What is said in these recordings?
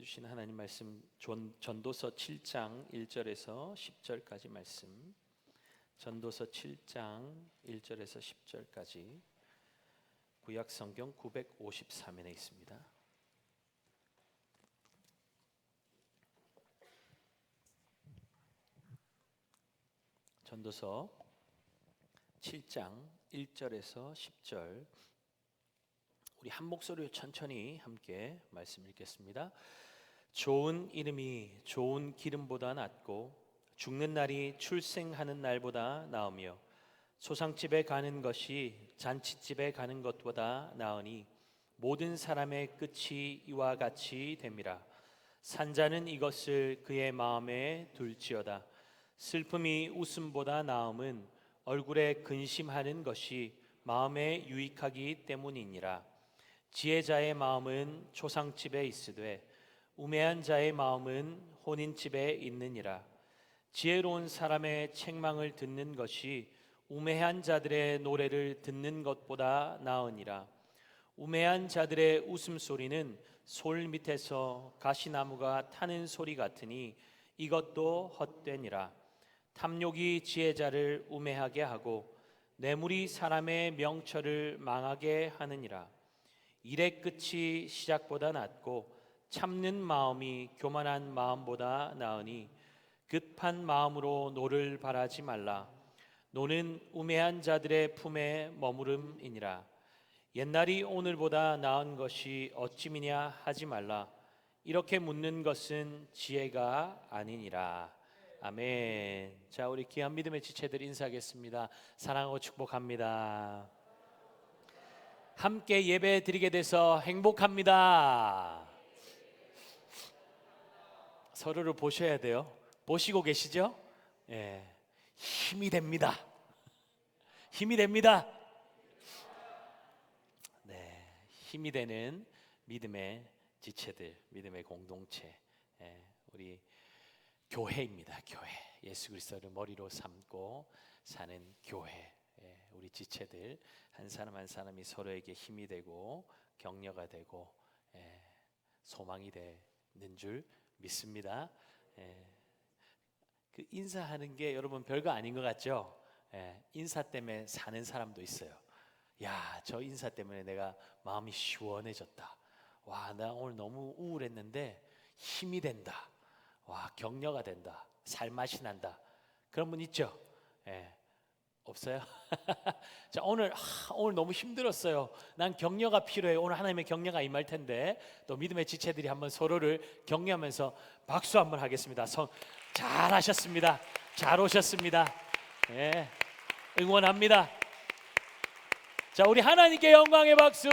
주신 하나님 말씀 전도서 7장 1절에서 10절까지 말씀. 전도서 7장 1절에서 10절까지 구약 성경 953면에 있습니다. 전도서 7장 1절에서 10절 우리 한 목소리로 천천히 함께 말씀 읽겠습니다. 좋은 이름이 좋은 기름보다 낫고 죽는 날이 출생하는 날보다 나으며 소상집에 가는 것이 잔치집에 가는 것보다 나으니 모든 사람의 끝이 이와 같이 됨이라. 산자는 이것을 그의 마음에 둘지어다. 슬픔이 웃음보다 나음은 얼굴에 근심하는 것이 마음에 유익하기 때문이니라. 지혜자의 마음은 초상집에 있으되 우매한 자의 마음은 혼인집에 있느니라. 지혜로운 사람의 책망을 듣는 것이 우매한 자들의 노래를 듣는 것보다 나으니라. 우매한 자들의 웃음소리는 솔 밑에서 가시나무가 타는 소리 같으니 이것도 헛되니라. 탐욕이 지혜자를 우매하게 하고 뇌물이 사람의 명철을 망하게 하느니라. 일의 끝이 시작보다 낫고 참는 마음이 교만한 마음보다 나으니 급한 마음으로 노를 바라지 말라. 노는 우매한 자들의 품에 머무름이니라. 옛날이 오늘보다 나은 것이 어찌미냐 하지 말라. 이렇게 묻는 것은 지혜가 아니니라. 아멘. 자, 우리 귀한 믿음의 지체들 인사하겠습니다. 사랑하고 축복합니다. 함께 예배 드리게 돼서 행복합니다. 서로를 보셔야 돼요. 보시고 계시죠? 예, 힘이 됩니다. 힘이 됩니다. 네, 힘이 되는 믿음의 지체들, 믿음의 공동체, 우리 교회입니다. 교회, 예수 그리스도를 머리로 삼고 사는 교회. 우리 지체들 한 사람 한 사람이 서로에게 힘이 되고 격려가 되고 소망이 되는 줄 믿습니다. 그 인사하는 게 여러분 별거 아닌 것 같죠? 인사 때문에 사는 사람도 있어요. 야, 저 인사 때문에 내가 마음이 시원해졌다. 와, 나 오늘 너무 우울했는데 힘이 된다. 와, 격려가 된다. 살맛이 난다. 그런 분 있죠? 없어요? 자, 오늘 너무 힘들었어요. 난 격려가 필요해요. 오늘 하나님의 격려가 임할 텐데 또 믿음의 지체들이 한번 서로를 격려하면서 박수 한번 하겠습니다. 잘하셨습니다. 잘 오셨습니다. 응원합니다. 자, 우리 하나님께 영광의 박수.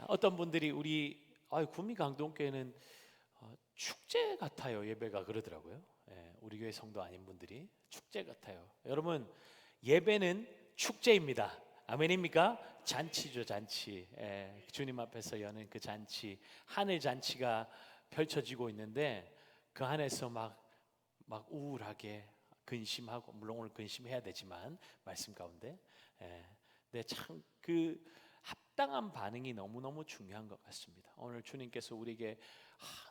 어떤 분들이 우리 구미강동교회는 축제 같아요. 예배가 그러더라고요. 우리 교회 성도 아닌 분들이 축제 같아요. 여러분, 예배는 축제입니다. 아멘입니까? 잔치죠, 잔치. 주님 앞에서 여는 그 잔치, 하늘 잔치가 펼쳐지고 있는데 그 안에서 막 우울하게 근심하고, 물론 오늘 근심해야 되지만 말씀 가운데, 네, 참 그 합당한 반응이 너무너무 중요한 것 같습니다. 오늘 주님께서 우리에게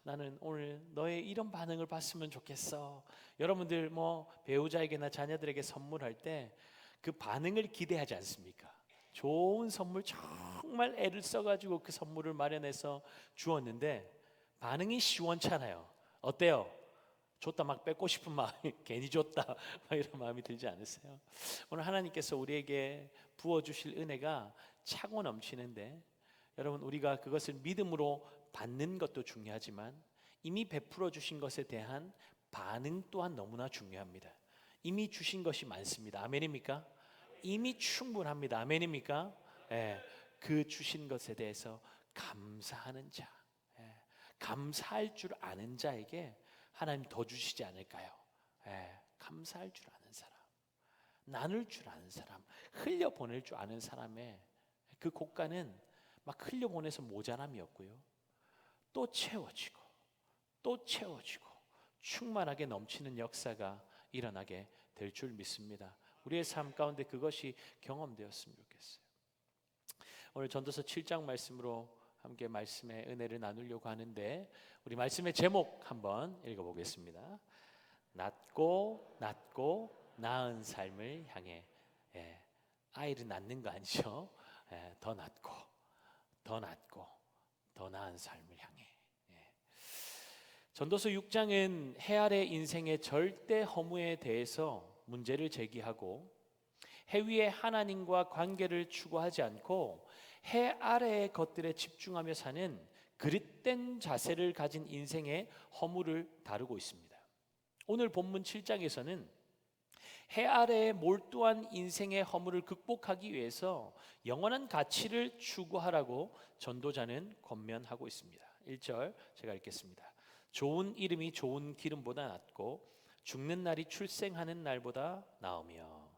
나는 오늘 너의 이런 반응을 봤으면 좋겠어. 여러분들 배우자에게나 자녀들에게 선물할 때 그 반응을 기대하지 않습니까? 좋은 선물 정말 애를 써가지고 그 선물을 마련해서 주었는데 반응이 시원찮아요. 어때요? 줬다 막 뺏고 싶은 마음, 괜히 줬다 이런 마음이 들지 않으세요? 오늘 하나님께서 우리에게 부어주실 은혜가 차고 넘치는데 여러분, 우리가 그것을 믿음으로 받는 것도 중요하지만 이미 베풀어 주신 것에 대한 반응 또한 너무나 중요합니다. 이미 주신 것이 많습니다. 아멘입니까? 이미 충분합니다. 아멘입니까? 그 주신 것에 대해서 감사하는 자, 감사할 줄 아는 자에게 하나님 더 주시지 않을까요? 감사할 줄 아는 사람, 나눌 줄 아는 사람, 흘려보낼 줄 아는 사람의 그 고가는 막 흘려보내서 모자람이 없고요, 또 채워지고 또 채워지고 충만하게 넘치는 역사가 일어나게 될 줄 믿습니다. 우리의 삶 가운데 그것이 경험되었으면 좋겠어요. 오늘 전도서 7장 말씀으로 함께 말씀의 은혜를 나누려고 하는데, 우리 말씀의 제목 한번 읽어보겠습니다. 낮고 낮고 나은 삶을 향해. 아이를 낳는 거 아니죠? 더 낮고 더 낮고 더 나은 삶을 향해. 전도서 6장은 해 아래 인생의 절대 허무에 대해서 문제를 제기하고, 해 위에 하나님과 관계를 추구하지 않고 해 아래의 것들에 집중하며 사는 그릇된 자세를 가진 인생의 허무를 다루고 있습니다. 오늘 본문 7장에서는 해 아래에 몰두한 인생의 허무를 극복하기 위해서 영원한 가치를 추구하라고 전도자는 권면하고 있습니다. 1절 제가 읽겠습니다. 좋은 이름이 좋은 기름보다 낫고 죽는 날이 출생하는 날보다 나으며.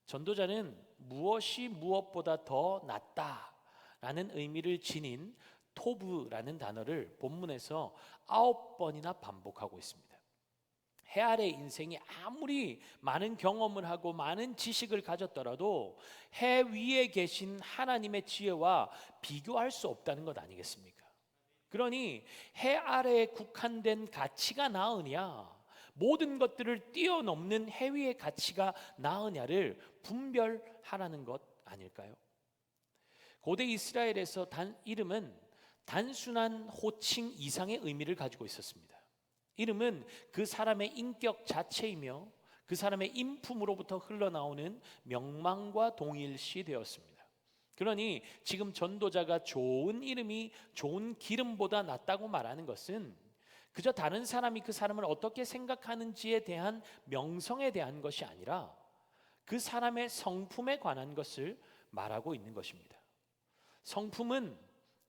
전도자는 무엇이 무엇보다 더 낫다라는 의미를 지닌 토브라는 단어를 본문에서 9번이나 반복하고 있습니다. 해 아래 인생이 아무리 많은 경험을 하고 많은 지식을 가졌더라도 해 위에 계신 하나님의 지혜와 비교할 수 없다는 것 아니겠습니까? 그러니 해 아래에 국한된 가치가 나으냐, 모든 것들을 뛰어넘는 해 위의 가치가 나으냐를 분별하라는 것 아닐까요? 고대 이스라엘에서 이름은 단순한 호칭 이상의 의미를 가지고 있었습니다. 이름은 그 사람의 인격 자체이며 그 사람의 인품으로부터 흘러나오는 명망과 동일시 되었습니다. 그러니 지금 전도자가 좋은 이름이 좋은 기름보다 낫다고 말하는 것은 그저 다른 사람이 그 사람을 어떻게 생각하는지에 대한 명성에 대한 것이 아니라 그 사람의 성품에 관한 것을 말하고 있는 것입니다. 성품은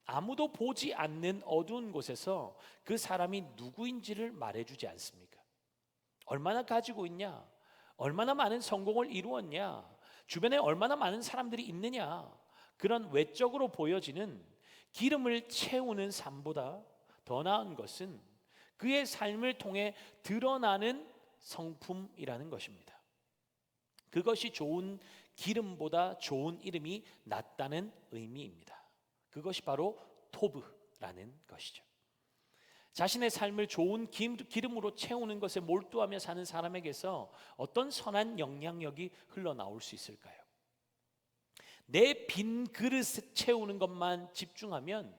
아무도 보지 않는 어두운 곳에서 그 사람이 누구인지를 말해주지 않습니까? 얼마나 가지고 있냐, 얼마나 많은 성공을 이루었냐, 주변에 얼마나 많은 사람들이 있느냐, 그런 외적으로 보여지는 기름을 채우는 삶보다 더 나은 것은 그의 삶을 통해 드러나는 성품이라는 것입니다. 그것이 좋은 기름보다 좋은 이름이 낫다는 의미입니다. 그것이 바로 토브라는 것이죠. 자신의 삶을 좋은 기름으로 채우는 것에 몰두하며 사는 사람에게서 어떤 선한 영향력이 흘러나올 수 있을까요? 내 빈 그릇을 채우는 것만 집중하면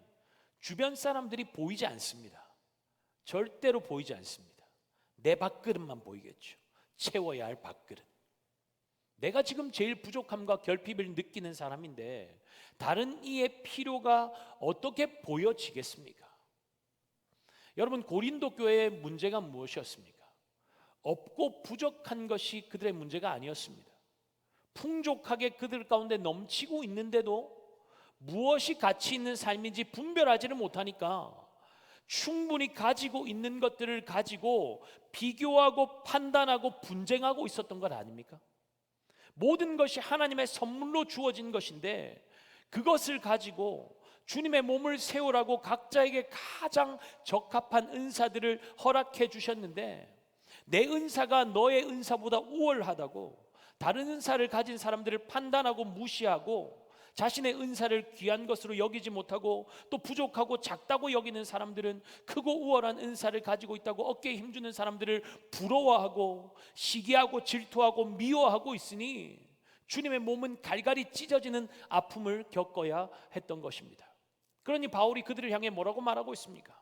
주변 사람들이 보이지 않습니다. 절대로 보이지 않습니다. 내 밥그릇만 보이겠죠. 채워야 할 밥그릇. 내가 지금 제일 부족함과 결핍을 느끼는 사람인데 다른 이의 필요가 어떻게 보여지겠습니까? 여러분, 고린도 교회의 문제가 무엇이었습니까? 없고 부족한 것이 그들의 문제가 아니었습니다. 풍족하게 그들 가운데 넘치고 있는데도 무엇이 가치 있는 삶인지 분별하지를 못하니까 충분히 가지고 있는 것들을 가지고 비교하고 판단하고 분쟁하고 있었던 것 아닙니까? 모든 것이 하나님의 선물로 주어진 것인데 그것을 가지고 주님의 몸을 세우라고 각자에게 가장 적합한 은사들을 허락해 주셨는데 내 은사가 너의 은사보다 우월하다고 다른 은사를 가진 사람들을 판단하고 무시하고 자신의 은사를 귀한 것으로 여기지 못하고 또 부족하고 작다고 여기는 사람들은 크고 우월한 은사를 가지고 있다고 어깨에 힘주는 사람들을 부러워하고 시기하고 질투하고 미워하고 있으니 주님의 몸은 갈갈이 찢어지는 아픔을 겪어야 했던 것입니다. 그러니 바울이 그들을 향해 뭐라고 말하고 있습니까?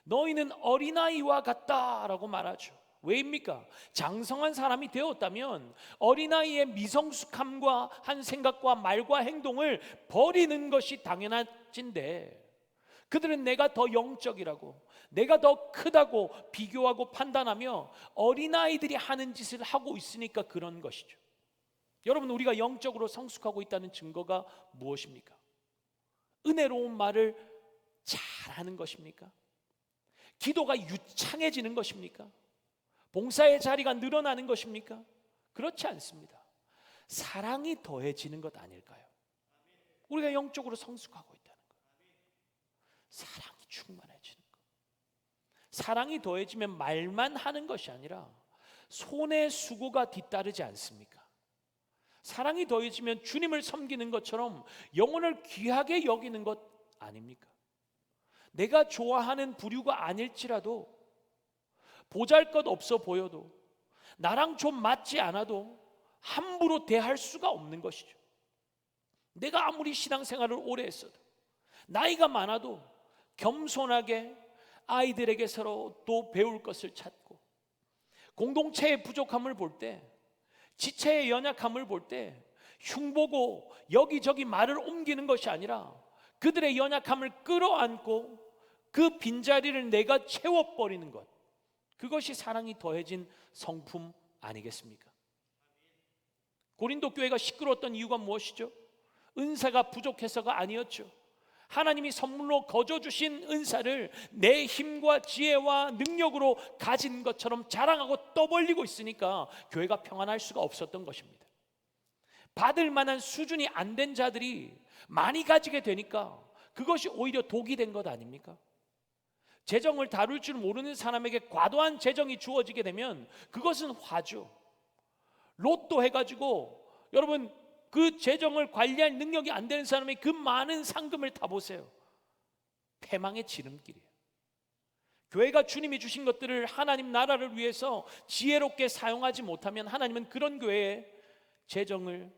너희는 어린아이와 같다라고 말하죠. 왜입니까? 장성한 사람이 되었다면 어린아이의 미성숙함과 한 생각과 말과 행동을 버리는 것이 당연한진데 그들은 내가 더 영적이라고 내가 더 크다고 비교하고 판단하며 어린아이들이 하는 짓을 하고 있으니까 그런 것이죠. 여러분, 우리가 영적으로 성숙하고 있다는 증거가 무엇입니까? 은혜로운 말을 잘하는 것입니까? 기도가 유창해지는 것입니까? 봉사의 자리가 늘어나는 것입니까? 그렇지 않습니다. 사랑이 더해지는 것 아닐까요? 우리가 영적으로 성숙하고 있다는 것, 사랑이 충만해지는 것. 사랑이 더해지면 말만 하는 것이 아니라 손의 수고가 뒤따르지 않습니까? 사랑이 더해지면 주님을 섬기는 것처럼 영혼을 귀하게 여기는 것 아닙니까? 내가 좋아하는 부류가 아닐지라도, 보잘것없어 보여도, 나랑 좀 맞지 않아도 함부로 대할 수가 없는 것이죠. 내가 아무리 신앙생활을 오래 했어도, 나이가 많아도 겸손하게 아이들에게 서로 또 배울 것을 찾고, 공동체의 부족함을 볼 때, 지체의 연약함을 볼 때 흉보고 여기저기 말을 옮기는 것이 아니라 그들의 연약함을 끌어안고 그 빈자리를 내가 채워버리는 것, 그것이 사랑이 더해진 성품 아니겠습니까? 고린도 교회가 시끄러웠던 이유가 무엇이죠? 은사가 부족해서가 아니었죠. 하나님이 선물로 거저 주신 은사를 내 힘과 지혜와 능력으로 가진 것처럼 자랑하고 떠벌리고 있으니까 교회가 평안할 수가 없었던 것입니다. 받을 만한 수준이 안 된 자들이 많이 가지게 되니까 그것이 오히려 독이 된 것 아닙니까? 재정을 다룰 줄 모르는 사람에게 과도한 재정이 주어지게 되면 그것은 화죠. 로또 해가지고 여러분, 그 재정을 관리할 능력이 안 되는 사람이 그 많은 상금을 타보세요. 패망의 지름길이에요. 교회가 주님이 주신 것들을 하나님 나라를 위해서 지혜롭게 사용하지 못하면 하나님은 그런 교회에 재정을,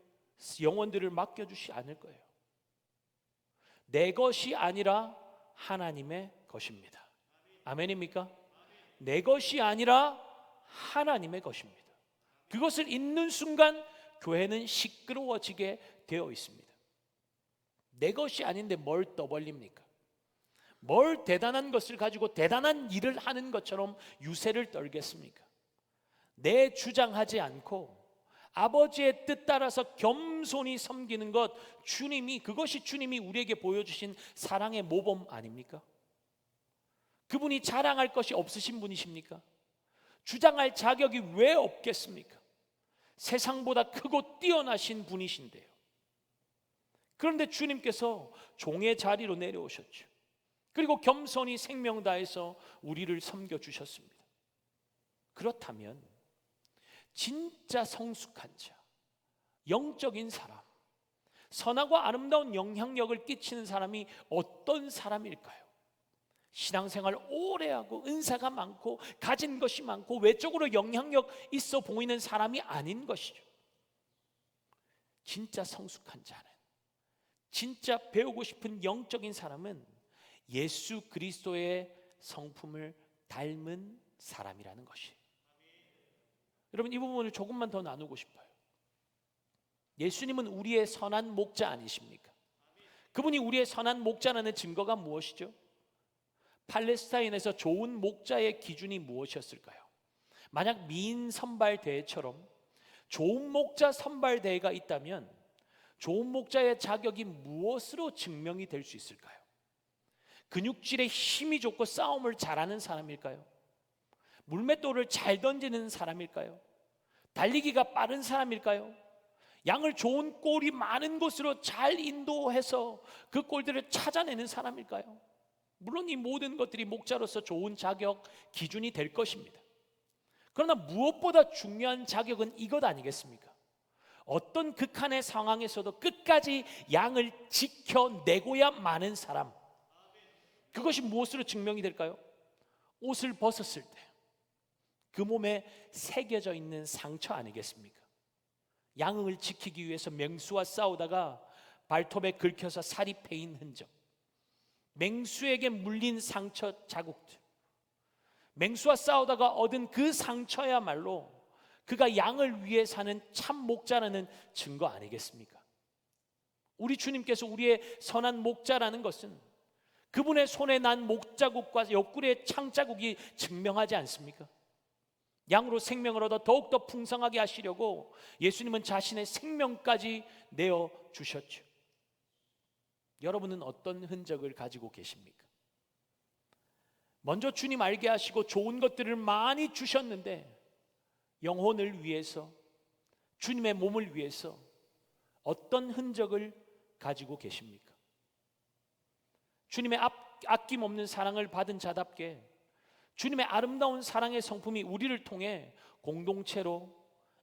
영혼들을 맡겨주시 않을 거예요. 내 것이 아니라 하나님의 것입니다. 아멘입니까? 내 것이 아니라 하나님의 것입니다. 그것을 잊는 순간 교회는 시끄러워지게 되어 있습니다. 내 것이 아닌데 뭘 떠벌립니까? 뭘 대단한 것을 가지고 대단한 일을 하는 것처럼 유세를 떨겠습니까? 내 주장하지 않고 아버지의 뜻 따라서 겸손히 섬기는 것, 그것이 주님이 우리에게 보여주신 사랑의 모범 아닙니까? 그분이 자랑할 것이 없으신 분이십니까? 주장할 자격이 왜 없겠습니까? 세상보다 크고 뛰어나신 분이신데요. 그런데 주님께서 종의 자리로 내려오셨죠. 그리고 겸손히 생명 다해서 우리를 섬겨주셨습니다. 그렇다면 진짜 성숙한 자, 영적인 사람, 선하고 아름다운 영향력을 끼치는 사람이 어떤 사람일까요? 신앙생활 오래 하고 은사가 많고 가진 것이 많고 외적으로 영향력 있어 보이는 사람이 아닌 것이죠. 진짜 성숙한 자는, 진짜 배우고 싶은 영적인 사람은 예수 그리스도의 성품을 닮은 사람이라는 것이. 여러분, 이 부분을 조금만 더 나누고 싶어요. 예수님은 우리의 선한 목자 아니십니까? 그분이 우리의 선한 목자라는 증거가 무엇이죠? 팔레스타인에서 좋은 목자의 기준이 무엇이었을까요? 만약 미인 선발 대회처럼 좋은 목자 선발 대회가 있다면 좋은 목자의 자격이 무엇으로 증명이 될 수 있을까요? 근육질에 힘이 좋고 싸움을 잘하는 사람일까요? 물맷돌을 잘 던지는 사람일까요? 달리기가 빠른 사람일까요? 양을 좋은 꼴이 많은 곳으로 잘 인도해서 그 꼴들을 찾아내는 사람일까요? 물론 이 모든 것들이 목자로서 좋은 자격, 기준이 될 것입니다. 그러나 무엇보다 중요한 자격은 이것 아니겠습니까? 어떤 극한의 상황에서도 끝까지 양을 지켜내고야 마는 사람. 그것이 무엇으로 증명이 될까요? 옷을 벗었을 때 그 몸에 새겨져 있는 상처 아니겠습니까? 양을 지키기 위해서 맹수와 싸우다가 발톱에 긁혀서 살이 패인 흔적, 맹수에게 물린 상처 자국들, 맹수와 싸우다가 얻은 그 상처야말로 그가 양을 위해 사는 참 목자라는 증거 아니겠습니까? 우리 주님께서 우리의 선한 목자라는 것은 그분의 손에 난 목자국과 옆구리의 창자국이 증명하지 않습니까? 양으로 생명을 얻어 더욱더 풍성하게 하시려고 예수님은 자신의 생명까지 내어주셨죠. 여러분은 어떤 흔적을 가지고 계십니까? 먼저 주님 알게 하시고 좋은 것들을 많이 주셨는데 영혼을 위해서, 주님의 몸을 위해서 어떤 흔적을 가지고 계십니까? 주님의 아낌없는 사랑을 받은 자답게 주님의 아름다운 사랑의 성품이 우리를 통해 공동체로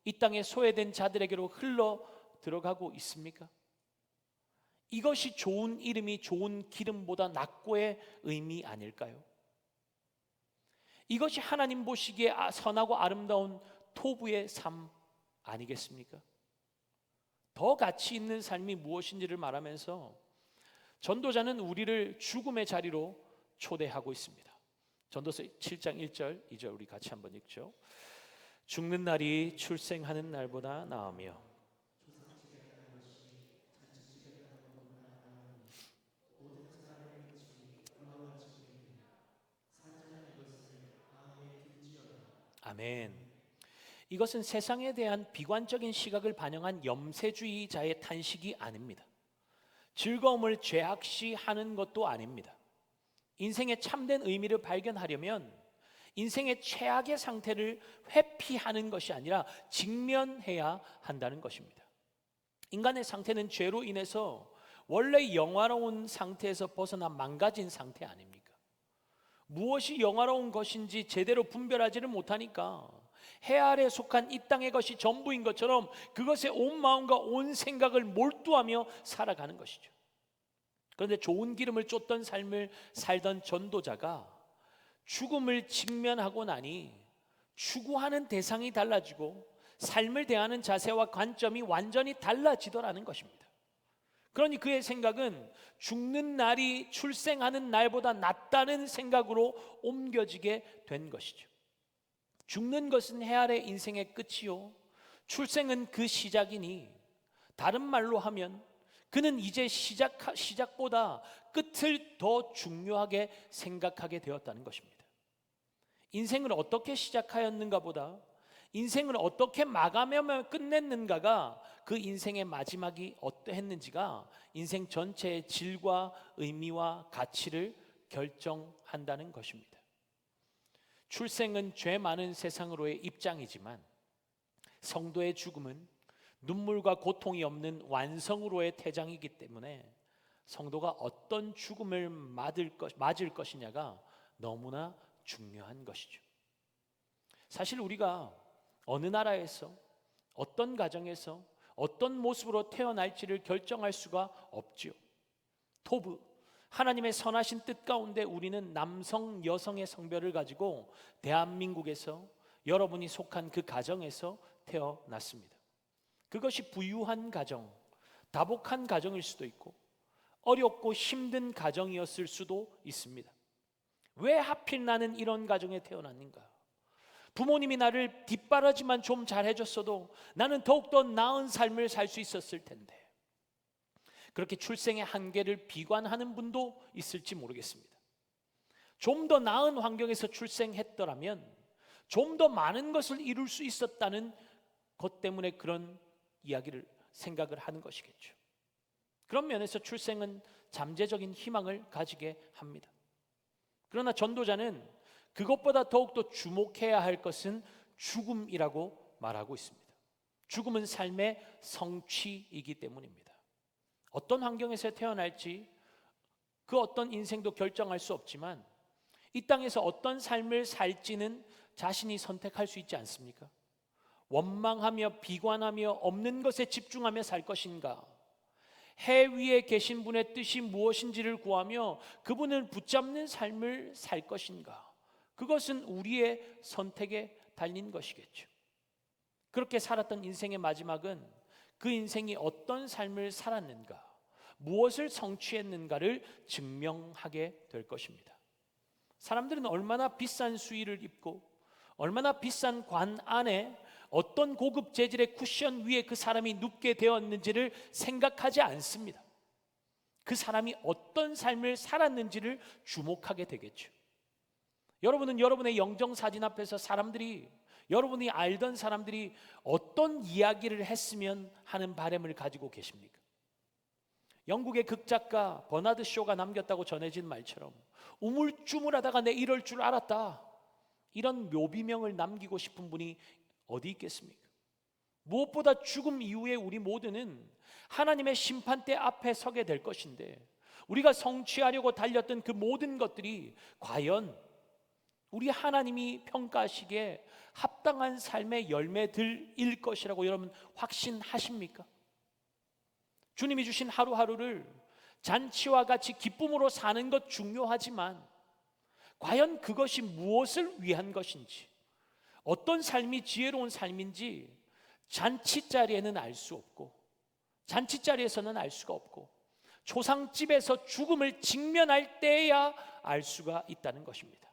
이 땅에 소외된 자들에게로 흘러 들어가고 있습니까? 이것이 좋은 이름이 좋은 기름보다 낫고의 의미 아닐까요? 이것이 하나님 보시기에 선하고 아름다운 토부의 삶 아니겠습니까? 더 가치 있는 삶이 무엇인지를 말하면서 전도자는 우리를 죽음의 자리로 초대하고 있습니다. 전도서 7장 1절 2절 우리 같이 한번 읽죠. 죽는 날이 출생하는 날보다 나으며 아멘. 이것은 세상에 대한 비관적인 시각을 반영한 염세주의자의 탄식이 아닙니다. 즐거움을 죄악시하는 것도 아닙니다. 인생의 참된 의미를 발견하려면 인생의 최악의 상태를 회피하는 것이 아니라 직면해야 한다는 것입니다. 인간의 상태는 죄로 인해서 원래 영화로운 상태에서 벗어나 망가진 상태 아닙니까? 무엇이 영화로운 것인지 제대로 분별하지를 못하니까 해 아래 속한 이 땅의 것이 전부인 것처럼 그것에 온 마음과 온 생각을 몰두하며 살아가는 것이죠. 그런데 좋은 기름을 쫓던 삶을 살던 전도자가 죽음을 직면하고 나니 추구하는 대상이 달라지고 삶을 대하는 자세와 관점이 완전히 달라지더라는 것입니다. 그러니 그의 생각은 죽는 날이 출생하는 날보다 낫다는 생각으로 옮겨지게 된 것이죠. 죽는 것은 해 아래 인생의 끝이요 출생은 그 시작이니, 다른 말로 하면 그는 이제 시작보다 끝을 더 중요하게 생각하게 되었다는 것입니다. 인생을 어떻게 시작하였는가 보다 인생을 어떻게 마감하며 끝냈는가가 그 인생의 마지막이 어떠했는지가 인생 전체의 질과 의미와 가치를 결정한다는 것입니다. 출생은 죄 많은 세상으로의 입장이지만 성도의 죽음은 눈물과 고통이 없는 완성으로의 퇴장이기 때문에 성도가 어떤 죽음을 맞을 것이냐가 너무나 중요한 것이죠. 사실 우리가 어느 나라에서 어떤 가정에서 어떤 모습으로 태어날지를 결정할 수가 없지요. 토부, 하나님의 선하신 뜻 가운데 우리는 남성, 여성의 성별을 가지고 대한민국에서 여러분이 속한 그 가정에서 태어났습니다. 그것이 부유한 가정, 다복한 가정일 수도 있고 어렵고 힘든 가정이었을 수도 있습니다. 왜 하필 나는 이런 가정에 태어났는가? 부모님이 나를 뒷바라지만 좀 잘해줬어도 나는 더욱더 나은 삶을 살 수 있었을 텐데. 그렇게 출생의 한계를 비관하는 분도 있을지 모르겠습니다. 좀 더 나은 환경에서 출생했더라면 좀 더 많은 것을 이룰 수 있었다는 것 때문에 그런 이야기를 생각을 하는 것이겠죠. 그런 면에서 출생은 잠재적인 희망을 가지게 합니다. 그러나 전도자는 그것보다 더욱더 주목해야 할 것은 죽음이라고 말하고 있습니다. 죽음은 삶의 성취이기 때문입니다. 어떤 환경에서 태어날지 그 어떤 인생도 결정할 수 없지만 이 땅에서 어떤 삶을 살지는 자신이 선택할 수 있지 않습니까? 원망하며 비관하며 없는 것에 집중하며 살 것인가? 해 위에 계신 분의 뜻이 무엇인지를 구하며 그분을 붙잡는 삶을 살 것인가? 그것은 우리의 선택에 달린 것이겠죠. 그렇게 살았던 인생의 마지막은 그 인생이 어떤 삶을 살았는가, 무엇을 성취했는가를 증명하게 될 것입니다. 사람들은 얼마나 비싼 수의를 입고 얼마나 비싼 관 안에 어떤 고급 재질의 쿠션 위에 그 사람이 눕게 되었는지를 생각하지 않습니다. 그 사람이 어떤 삶을 살았는지를 주목하게 되겠죠. 여러분은 여러분의 영정사진 앞에서 사람들이, 여러분이 알던 사람들이 어떤 이야기를 했으면 하는 바람을 가지고 계십니까? 영국의 극작가 버나드 쇼가 남겼다고 전해진 말처럼 우물쭈물하다가 내 이럴 줄 알았다, 이런 묘비명을 남기고 싶은 분이 어디 있겠습니까? 무엇보다 죽음 이후에 우리 모두는 하나님의 심판대 앞에 서게 될 것인데 우리가 성취하려고 달렸던 그 모든 것들이 과연 우리 하나님이 평가하시기에 합당한 삶의 열매들일 것이라고 여러분 확신하십니까? 주님이 주신 하루하루를 잔치와 같이 기쁨으로 사는 것 중요하지만 과연 그것이 무엇을 위한 것인지, 어떤 삶이 지혜로운 삶인지 잔치자리에는 알 수 없고, 잔치자리에서는 알 수가 없고, 초상집에서 죽음을 직면할 때야 알 수가 있다는 것입니다.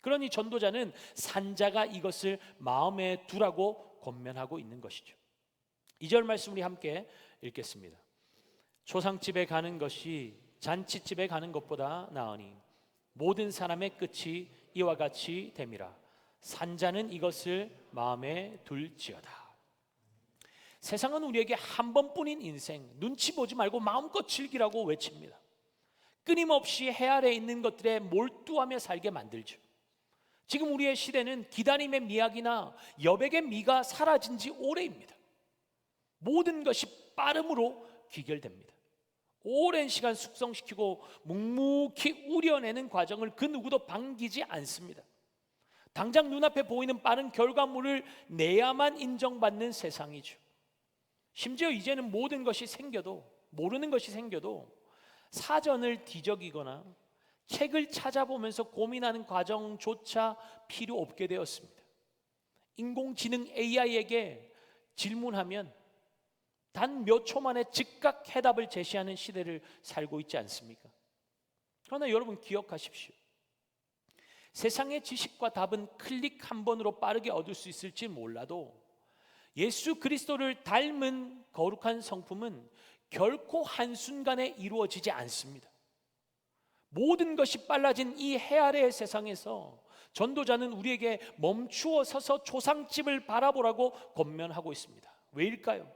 그러니 전도자는 산자가 이것을 마음에 두라고 권면하고 있는 것이죠. 2절 말씀 우리 함께 읽겠습니다. 초상집에 가는 것이 잔치집에 가는 것보다 나으니 모든 사람의 끝이 이와 같이 됨이라. 산자는 이것을 마음에 둘지어다. 세상은 우리에게 한 번뿐인 인생, 눈치 보지 말고 마음껏 즐기라고 외칩니다. 끊임없이 해 아래 있는 것들에 몰두하며 살게 만들죠. 지금 우리의 시대는 기다림의 미학이나 여백의 미가 사라진 지 오래입니다. 모든 것이 빠름으로 귀결됩니다. 오랜 시간 숙성시키고 묵묵히 우려내는 과정을 그 누구도 반기지 않습니다. 당장 눈앞에 보이는 빠른 결과물을 내야만 인정받는 세상이죠. 심지어 이제는 모든 것이 생겨도, 모르는 것이 생겨도 사전을 뒤적이거나 책을 찾아보면서 고민하는 과정조차 필요 없게 되었습니다. 인공지능 AI에게 질문하면 단 몇 초 만에 즉각 해답을 제시하는 시대를 살고 있지 않습니까? 그러나 여러분 기억하십시오. 세상의 지식과 답은 클릭 한 번으로 빠르게 얻을 수 있을지 몰라도 예수 그리스도를 닮은 거룩한 성품은 결코 한순간에 이루어지지 않습니다. 모든 것이 빨라진 이 해 아래의 세상에서 전도자는 우리에게 멈추어 서서 초상집을 바라보라고 권면하고 있습니다. 왜일까요?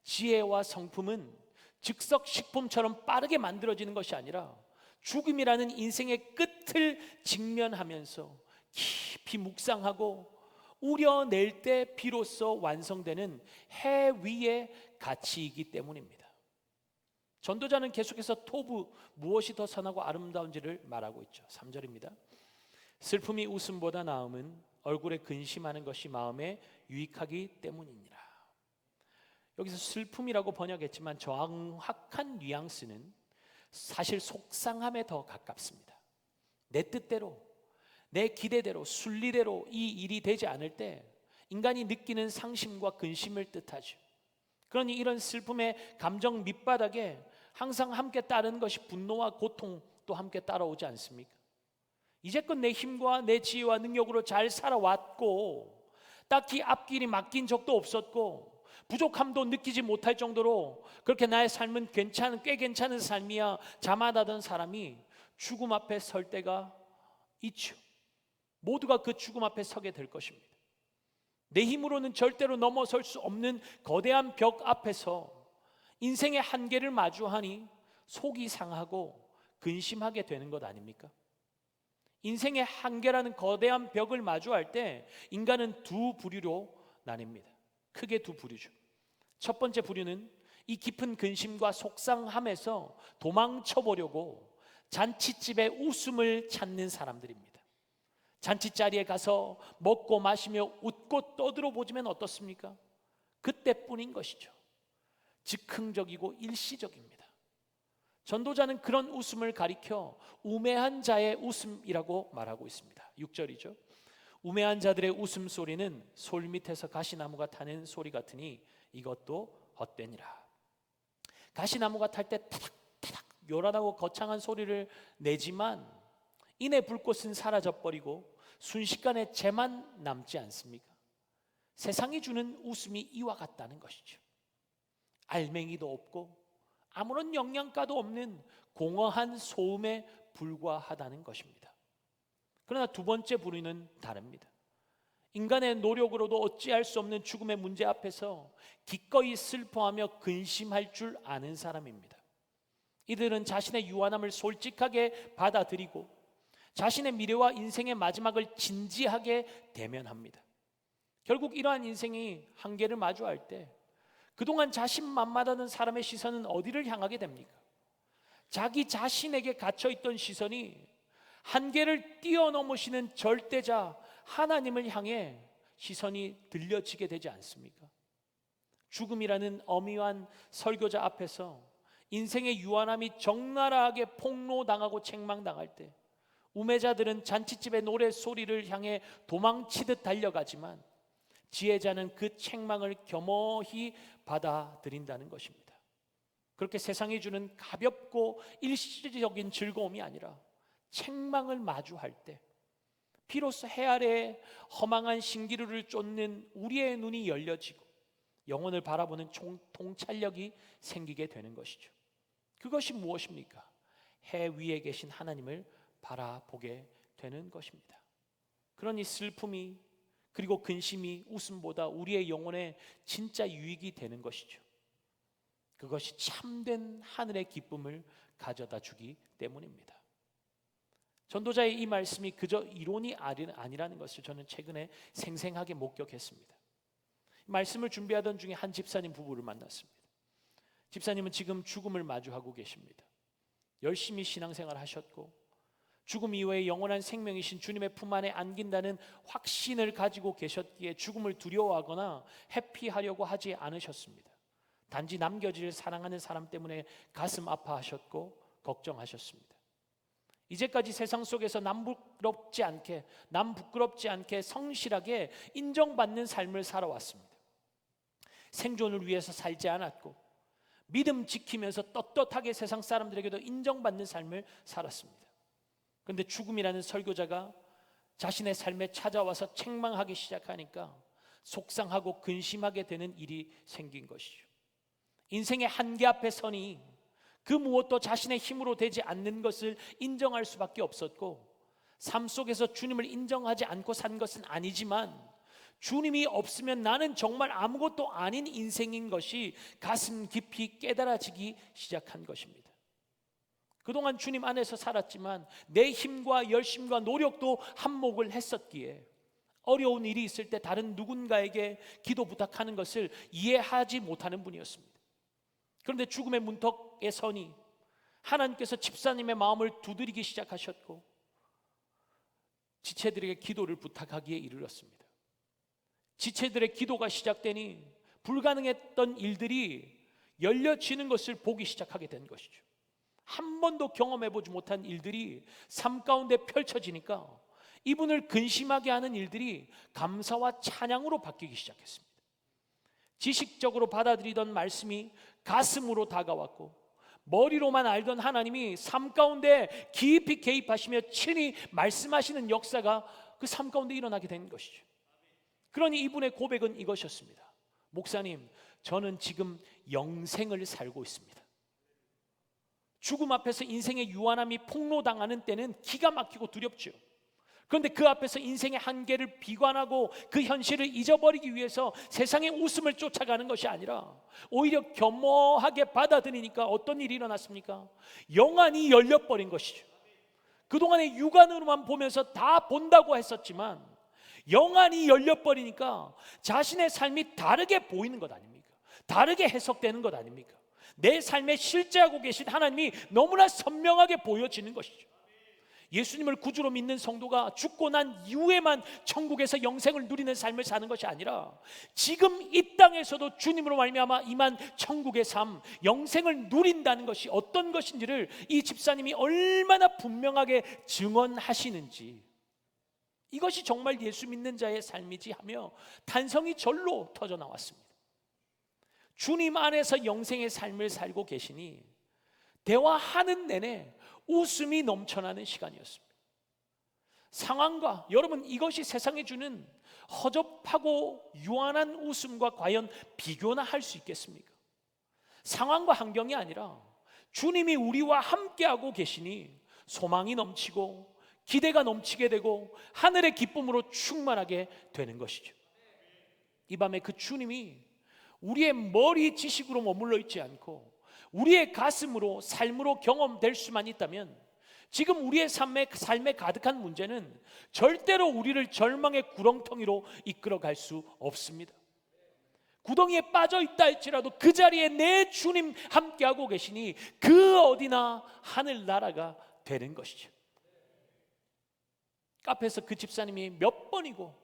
지혜와 성품은 즉석식품처럼 빠르게 만들어지는 것이 아니라 죽음이라는 인생의 끝을 직면하면서 깊이 묵상하고 우려낼 때 비로소 완성되는 해 위의 가치이기 때문입니다. 전도자는 계속해서 토부, 무엇이 더 선하고 아름다운지를 말하고 있죠. 3절입니다. 슬픔이 웃음보다 나음은 얼굴에 근심하는 것이 마음에 유익하기 때문이니라. 여기서 슬픔이라고 번역했지만 정확한 뉘앙스는 사실 속상함에 더 가깝습니다. 내 뜻대로, 내 기대대로, 순리대로 이 일이 되지 않을 때 인간이 느끼는 상심과 근심을 뜻하죠. 그러니 이런 슬픔의 감정 밑바닥에 항상 함께 따르는 것이 분노와 고통도 함께 따라오지 않습니까? 이제껏 내 힘과 내 지혜와 능력으로 잘 살아왔고 딱히 앞길이 막힌 적도 없었고 부족함도 느끼지 못할 정도로 그렇게 나의 삶은 꽤 괜찮은 삶이야 자만하던 사람이 죽음 앞에 설 때가 있죠. 모두가 그 죽음 앞에 서게 될 것입니다. 내 힘으로는 절대로 넘어설 수 없는 거대한 벽 앞에서 인생의 한계를 마주하니 속이 상하고 근심하게 되는 것 아닙니까? 인생의 한계라는 거대한 벽을 마주할 때 인간은 두 부류로 나뉩니다. 크게 두 부류죠. 첫 번째 부류는 이 깊은 근심과 속상함에서 도망쳐보려고 잔치집에 웃음을 찾는 사람들입니다. 잔치자리에 가서 먹고 마시며 웃고 떠들어 보시면 어떻습니까? 그때뿐인 것이죠. 즉흥적이고 일시적입니다. 전도자는 그런 웃음을 가리켜 우매한 자의 웃음이라고 말하고 있습니다. 6절이죠. 우매한 자들의 웃음소리는 솔 밑에서 가시나무가 타는 소리 같으니 이것도 헛되니라. 가시나무가 탈 때 타닥타닥 요란하고 거창한 소리를 내지만 이내 불꽃은 사라져버리고 순식간에 재만 남지 않습니까? 세상이 주는 웃음이 이와 같다는 것이죠. 알맹이도 없고 아무런 영양가도 없는 공허한 소음에 불과하다는 것입니다. 그러나 두 번째 부류는 다릅니다. 인간의 노력으로도 어찌할 수 없는 죽음의 문제 앞에서 기꺼이 슬퍼하며 근심할 줄 아는 사람입니다. 이들은 자신의 유한함을 솔직하게 받아들이고 자신의 미래와 인생의 마지막을 진지하게 대면합니다. 결국 이러한 인생이 한계를 마주할 때 그동안 자신만만하던 사람의 시선은 어디를 향하게 됩니까? 자기 자신에게 갇혀있던 시선이 한계를 뛰어넘으시는 절대자 하나님을 향해 시선이 들려지게 되지 않습니까? 죽음이라는 엄의한 설교자 앞에서 인생의 유한함이 적나라하게 폭로당하고 책망당할 때 우매자들은 잔치집의 노래소리를 향해 도망치듯 달려가지만 지혜자는 그 책망을 겸허히 받아들인다는 것입니다. 그렇게 세상이 주는 가볍고 일시적인 즐거움이 아니라 책망을 마주할 때 비로소 해 아래 허망한 신기루를 쫓는 우리의 눈이 열려지고 영혼을 바라보는 통찰력이 생기게 되는 것이죠. 그것이 무엇입니까? 해 위에 계신 하나님을 바라보게 되는 것입니다. 그러니 슬픔이 그리고 근심이 웃음보다 우리의 영혼에 진짜 유익이 되는 것이죠. 그것이 참된 하늘의 기쁨을 가져다 주기 때문입니다. 전도자의 이 말씀이 그저 이론이 아니라는 것을 저는 최근에 생생하게 목격했습니다. 말씀을 준비하던 중에 한 집사님 부부를 만났습니다. 집사님은 지금 죽음을 마주하고 계십니다. 열심히 신앙생활 하셨고 죽음 이후에 영원한 생명이신 주님의 품 안에 안긴다는 확신을 가지고 계셨기에 죽음을 두려워하거나 회피하려고 하지 않으셨습니다. 단지 남겨질 사랑하는 사람 때문에 가슴 아파하셨고 걱정하셨습니다. 이제까지 세상 속에서 남 부끄럽지 않게 성실하게 인정받는 삶을 살아왔습니다. 생존을 위해서 살지 않았고 믿음 지키면서 떳떳하게 세상 사람들에게도 인정받는 삶을 살았습니다. 그런데 죽음이라는 설교자가 자신의 삶에 찾아와서 책망하기 시작하니까 속상하고 근심하게 되는 일이 생긴 것이죠. 인생의 한계 앞에 서니 그 무엇도 자신의 힘으로 되지 않는 것을 인정할 수밖에 없었고 삶 속에서 주님을 인정하지 않고 산 것은 아니지만 주님이 없으면 나는 정말 아무것도 아닌 인생인 것이 가슴 깊이 깨달아지기 시작한 것입니다. 그동안 주님 안에서 살았지만 내 힘과 열심과 노력도 한몫을 했었기에 어려운 일이 있을 때 다른 누군가에게 기도 부탁하는 것을 이해하지 못하는 분이었습니다. 그런데 죽음의 문턱에 서니 하나님께서 집사님의 마음을 두드리기 시작하셨고 지체들에게 기도를 부탁하기에 이르렀습니다. 지체들의 기도가 시작되니 불가능했던 일들이 열려지는 것을 보기 시작하게 된 것이죠. 한 번도 경험해보지 못한 일들이 삶 가운데 펼쳐지니까 이분을 근심하게 하는 일들이 감사와 찬양으로 바뀌기 시작했습니다. 지식적으로 받아들이던 말씀이 가슴으로 다가왔고 머리로만 알던 하나님이 삶 가운데 깊이 개입하시며 친히 말씀하시는 역사가 그 삶 가운데 일어나게 된 것이죠. 그러니 이분의 고백은 이것이었습니다. 목사님, 저는 지금 영생을 살고 있습니다. 죽음 앞에서 인생의 유한함이 폭로당하는 때는 기가 막히고 두렵죠. 그런데 그 앞에서 인생의 한계를 비관하고 그 현실을 잊어버리기 위해서 세상의 웃음을 쫓아가는 것이 아니라 오히려 겸허하게 받아들이니까 어떤 일이 일어났습니까? 영안이 열려버린 것이죠. 그동안에 육안으로만 보면서 다 본다고 했었지만 영안이 열려버리니까 자신의 삶이 다르게 보이는 것 아닙니까? 다르게 해석되는 것 아닙니까? 내 삶에 실제하고 계신 하나님이 너무나 선명하게 보여지는 것이죠. 예수님을 구주로 믿는 성도가 죽고 난 이후에만 천국에서 영생을 누리는 삶을 사는 것이 아니라 지금 이 땅에서도 주님으로 말미암아 임한 천국의 삶, 영생을 누린다는 것이 어떤 것인지를 이 집사님이 얼마나 분명하게 증언하시는지, 이것이 정말 예수 믿는 자의 삶이지 하며 탄성이 절로 터져 나왔습니다. 주님 안에서 영생의 삶을 살고 계시니 대화하는 내내 웃음이 넘쳐나는 시간이었습니다. 상황과 여러분, 이것이 세상에 주는 허접하고 유한한 웃음과 과연 비교나 할 수 있겠습니까? 상황과 환경이 아니라 주님이 우리와 함께하고 계시니 소망이 넘치고 기대가 넘치게 되고 하늘의 기쁨으로 충만하게 되는 것이죠. 이 밤에 그 주님이 우리의 머리 지식으로 머물러 있지 않고 우리의 가슴으로 삶으로 경험될 수만 있다면 지금 우리의 삶에 가득한 문제는 절대로 우리를 절망의 구렁텅이로 이끌어갈 수 없습니다. 구덩이에 빠져 있다 할지라도 그 자리에 내 주님 함께하고 계시니 그 어디나 하늘나라가 되는 것이죠. 카페에서 그 집사님이 몇 번이고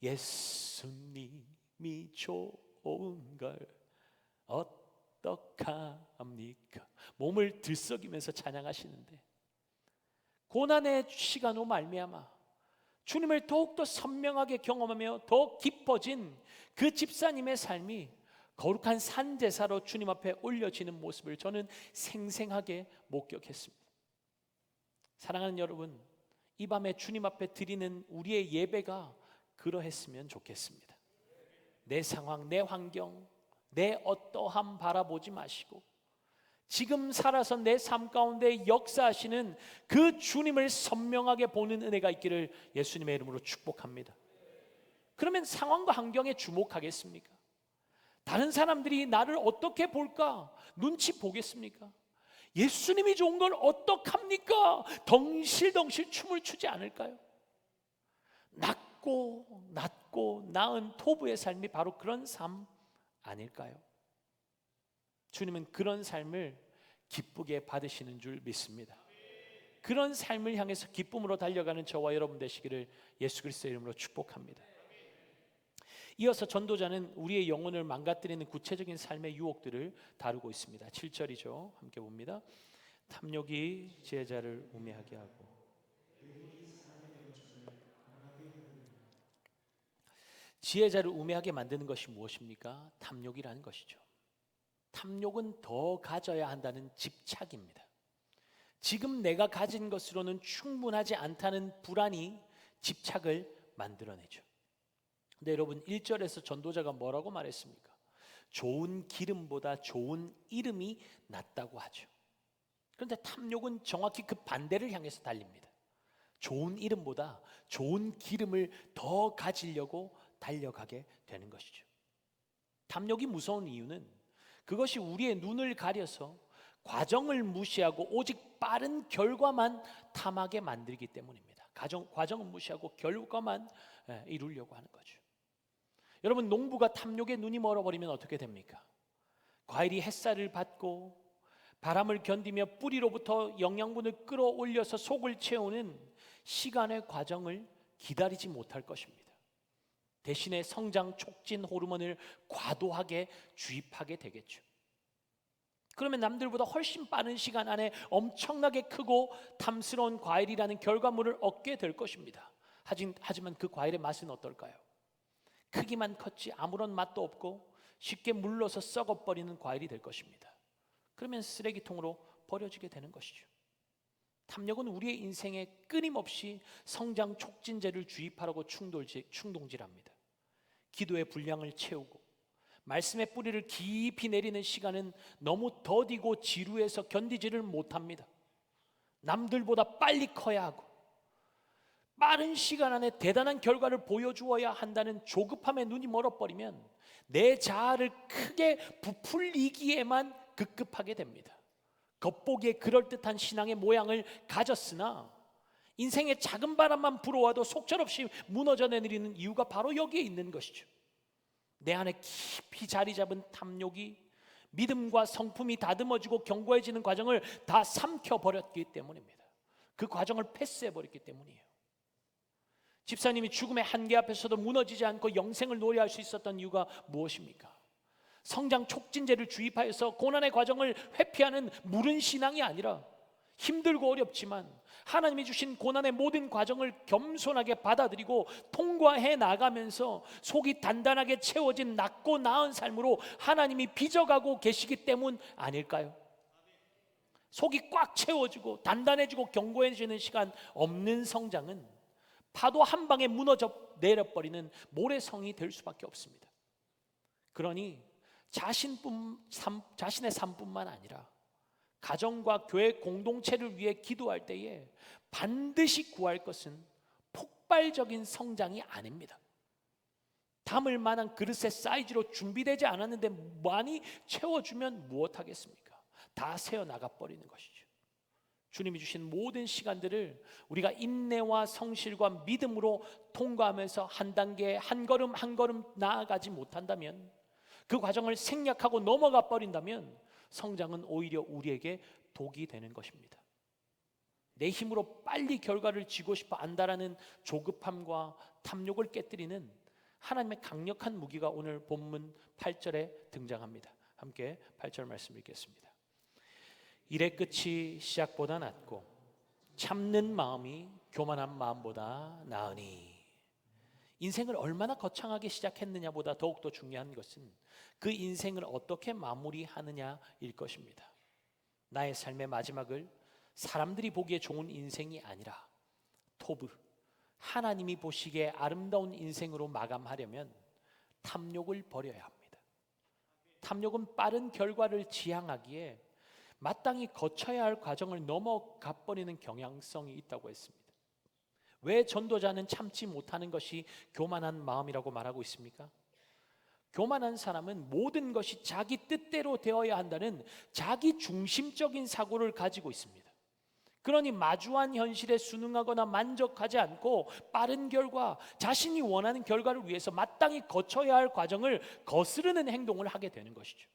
예수님이 좋은 걸 어떡합니까? 몸을 들썩이면서 찬양하시는데, 고난의 시간으로 말미암아 주님을 더욱더 선명하게 경험하며 더 깊어진 그 집사님의 삶이 거룩한 산제사로 주님 앞에 올려지는 모습을 저는 생생하게 목격했습니다. 사랑하는 여러분, 이 밤에 주님 앞에 드리는 우리의 예배가 그러했으면 좋겠습니다. 내 상황, 내 환경, 내 어떠함 바라보지 마시고 지금 살아서 내 삶 가운데 역사하시는 그 주님을 선명하게 보는 은혜가 있기를 예수님의 이름으로 축복합니다. 그러면 상황과 환경에 주목하겠습니까? 다른 사람들이 나를 어떻게 볼까? 눈치 보겠습니까? 예수님이 좋은 걸 어떡합니까? 덩실덩실 춤을 추지 않을까요? 낮고 나은 토부의 삶이 바로 그런 삶 아닐까요? 주님은 그런 삶을 기쁘게 받으시는 줄 믿습니다. 그런 삶을 향해서 기쁨으로 달려가는 저와 여러분 되시기를 예수 그리스도의 이름으로 축복합니다. 이어서 전도자는 우리의 영혼을 망가뜨리는 구체적인 삶의 유혹들을 다루고 있습니다. 7절이죠. 함께 봅니다. 탐욕이 지혜자를 우매하게 하고 지혜자를 우매하게 만드는 것이 무엇입니까? 탐욕이라는 것이죠. 탐욕은 더 가져야 한다는 집착입니다. 지금 내가 가진 것으로는 충분하지 않다는 불안이 집착을 만들어내죠. 근데 여러분 1절에서 전도자가 뭐라고 말했습니까? 좋은 기름보다 좋은 이름이 낫다고 하죠. 그런데 탐욕은 정확히 그 반대를 향해서 달립니다. 좋은 이름보다 좋은 기름을 더 가지려고 달려가게 되는 것이죠. 탐욕이 무서운 이유는 그것이 우리의 눈을 가려서 과정을 무시하고 오직 빠른 결과만 탐하게 만들기 때문입니다. 과정은 무시하고 결과만 이루려고 하는 거죠. 여러분, 농부가 탐욕에 눈이 멀어버리면 어떻게 됩니까? 과일이 햇살을 받고 바람을 견디며 뿌리로부터 영양분을 끌어올려서 속을 채우는 시간의 과정을 기다리지 못할 것입니다. 대신에 성장 촉진 호르몬을 과도하게 주입하게 되겠죠. 그러면 남들보다 훨씬 빠른 시간 안에 엄청나게 크고 탐스러운 과일이라는 결과물을 얻게 될 것입니다. 하지만 그 과일의 맛은 어떨까요? 크기만 컸지 아무런 맛도 없고 쉽게 물러서 썩어버리는 과일이 될 것입니다. 그러면 쓰레기통으로 버려지게 되는 것이죠. 탐욕은 우리의 인생에 끊임없이 성장 촉진제를 주입하려고 충동질합니다. 기도의 분량을 채우고 말씀의 뿌리를 깊이 내리는 시간은 너무 더디고 지루해서 견디지를 못합니다. 남들보다 빨리 커야 하고 빠른 시간 안에 대단한 결과를 보여주어야 한다는 조급함에 눈이 멀어버리면 내 자아를 크게 부풀리기에만 급급하게 됩니다. 겉보기에 그럴듯한 신앙의 모양을 가졌으나 인생의 작은 바람만 불어와도 속절없이 무너져 내리는 이유가 바로 여기에 있는 것이죠. 내 안에 깊이 자리 잡은 탐욕이 믿음과 성품이 다듬어지고 견고해지는 과정을 다 삼켜버렸기 때문입니다. 그 과정을 패스해버렸기 때문이에요. 집사님이 죽음의 한계 앞에서도 무너지지 않고 영생을 노래할 수 있었던 이유가 무엇입니까? 성장 촉진제를 주입하여서 고난의 과정을 회피하는 무른 신앙이 아니라 힘들고 어렵지만 하나님이 주신 고난의 모든 과정을 겸손하게 받아들이고 통과해 나가면서 속이 단단하게 채워진 낮고 나은 삶으로 하나님이 빚어가고 계시기 때문 아닐까요? 속이 꽉 채워지고 단단해지고 견고해지는 시간 없는 성장은 파도 한 방에 무너져 내려버리는 모래성이 될 수밖에 없습니다. 그러니 자신의 삶뿐만 아니라 가정과 교회 공동체를 위해 기도할 때에 반드시 구할 것은 폭발적인 성장이 아닙니다. 담을 만한 그릇의 사이즈로 준비되지 않았는데 많이 채워주면 무엇하겠습니까? 다 새어나가 버리는 것이죠. 주님이 주신 모든 시간들을 우리가 인내와 성실과 믿음으로 통과하면서 한 단계 한 걸음 한 걸음 나아가지 못한다면, 그 과정을 생략하고 넘어가 버린다면 성장은 오히려 우리에게 독이 되는 것입니다. 내 힘으로 빨리 결과를 지고 싶어 한다라는 조급함과 탐욕을 깨뜨리는 하나님의 강력한 무기가 오늘 본문 8절에 등장합니다. 함께 8절 말씀 읽겠습니다. 일의 끝이 시작보다 낫고 참는 마음이 교만한 마음보다 나으니. 인생을 얼마나 거창하게 시작했느냐보다 더욱더 중요한 것은 그 인생을 어떻게 마무리하느냐일 것입니다. 나의 삶의 마지막을 사람들이 보기에 좋은 인생이 아니라 토브, 하나님이 보시기에 아름다운 인생으로 마감하려면 탐욕을 버려야 합니다. 탐욕은 빠른 결과를 지향하기에 마땅히 거쳐야 할 과정을 넘어가 버리는 경향성이 있다고 했습니다. 왜 전도자는 참지 못하는 것이 교만한 마음이라고 말하고 있습니까? 교만한 사람은 모든 것이 자기 뜻대로 되어야 한다는 자기 중심적인 사고를 가지고 있습니다. 그러니 마주한 현실에 순응하거나 만족하지 않고 빠른 결과, 자신이 원하는 결과를 위해서 마땅히 거쳐야 할 과정을 거스르는 행동을 하게 되는 것이죠.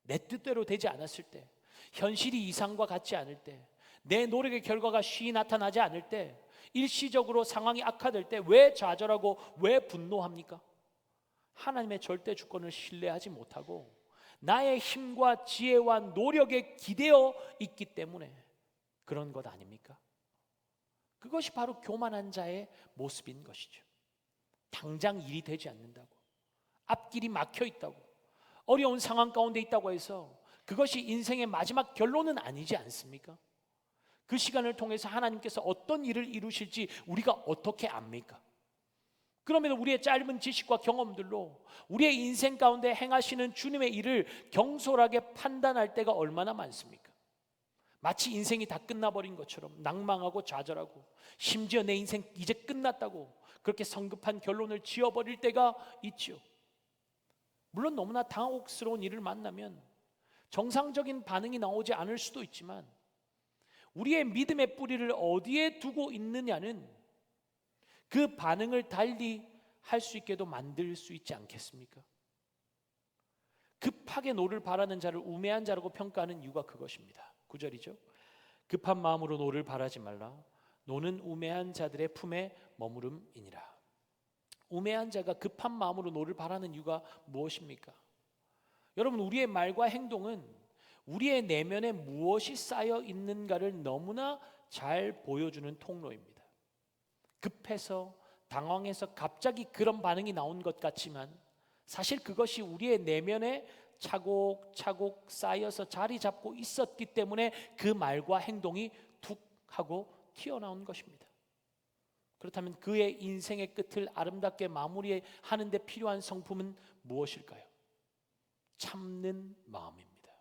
내 뜻대로 되지 않았을 때, 현실이 이상과 같지 않을 때, 내 노력의 결과가 쉬이 나타나지 않을 때, 일시적으로 상황이 악화될 때 왜 좌절하고 왜 분노합니까? 하나님의 절대 주권을 신뢰하지 못하고 나의 힘과 지혜와 노력에 기대어 있기 때문에 그런 것 아닙니까? 그것이 바로 교만한 자의 모습인 것이죠. 당장 일이 되지 않는다고, 앞길이 막혀 있다고, 어려운 상황 가운데 있다고 해서 그것이 인생의 마지막 결론은 아니지 않습니까? 그 시간을 통해서 하나님께서 어떤 일을 이루실지 우리가 어떻게 압니까? 그러면 우리의 짧은 지식과 경험들로 우리의 인생 가운데 행하시는 주님의 일을 경솔하게 판단할 때가 얼마나 많습니까? 마치 인생이 다 끝나버린 것처럼 낭망하고 좌절하고, 심지어 내 인생 이제 끝났다고 그렇게 성급한 결론을 지어버릴 때가 있죠. 물론 너무나 당혹스러운 일을 만나면 정상적인 반응이 나오지 않을 수도 있지만 우리의 믿음의 뿌리를 어디에 두고 있느냐는 그 반응을 달리 할 수 있게도 만들 수 있지 않겠습니까? 급하게 노를 바라는 자를 우매한 자라고 평가하는 이유가 그것입니다. 9절이죠. 급한 마음으로 노를 바라지 말라. 노는 우매한 자들의 품에 머무름이니라. 우매한 자가 급한 마음으로 노를 바라는 이유가 무엇입니까? 여러분, 우리의 말과 행동은 우리의 내면에 무엇이 쌓여 있는가를 너무나 잘 보여주는 통로입니다. 급해서 당황해서 갑자기 그런 반응이 나온 것 같지만 사실 그것이 우리의 내면에 차곡차곡 쌓여서 자리 잡고 있었기 때문에 그 말과 행동이 툭 하고 튀어나온 것입니다. 그렇다면 그의 인생의 끝을 아름답게 마무리하는 데 필요한 성품은 무엇일까요? 참는 마음입니다.